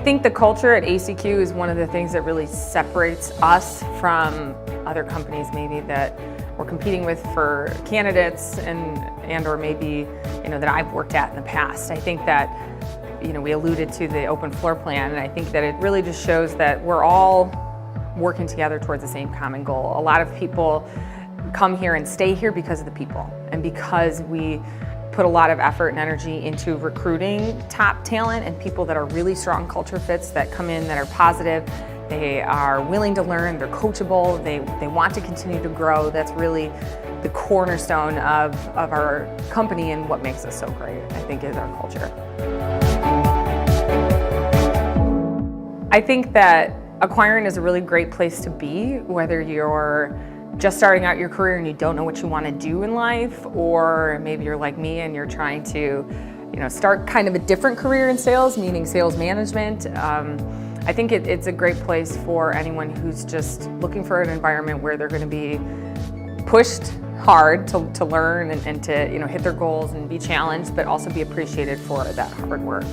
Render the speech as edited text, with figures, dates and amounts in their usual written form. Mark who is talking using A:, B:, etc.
A: think the culture at ACQ is one of the things that really separates us from other companies maybe that we're competing with for candidates and or maybe, that I've worked at in the past. I think that, we alluded to the open floor plan, and I think that it really just shows that we're all working together towards the same common goal. A lot of people come here and stay here because of the people and because we put a lot of effort and energy into recruiting top talent and people that are really strong culture fits that come in that are positive. They are willing to learn, they're coachable, they want to continue to grow. That's really the cornerstone of our company and what makes us so great, I think, is our culture. I think that Acquirent is a really great place to be, whether you're just starting out your career and you don't know what you want to do in life, or maybe you're like me and you're trying to, start kind of a different career in sales, meaning sales management. I think it's a great place for anyone who's just looking for an environment where they're going to be pushed hard to learn and to hit their goals and be challenged, but also be appreciated for that hard work.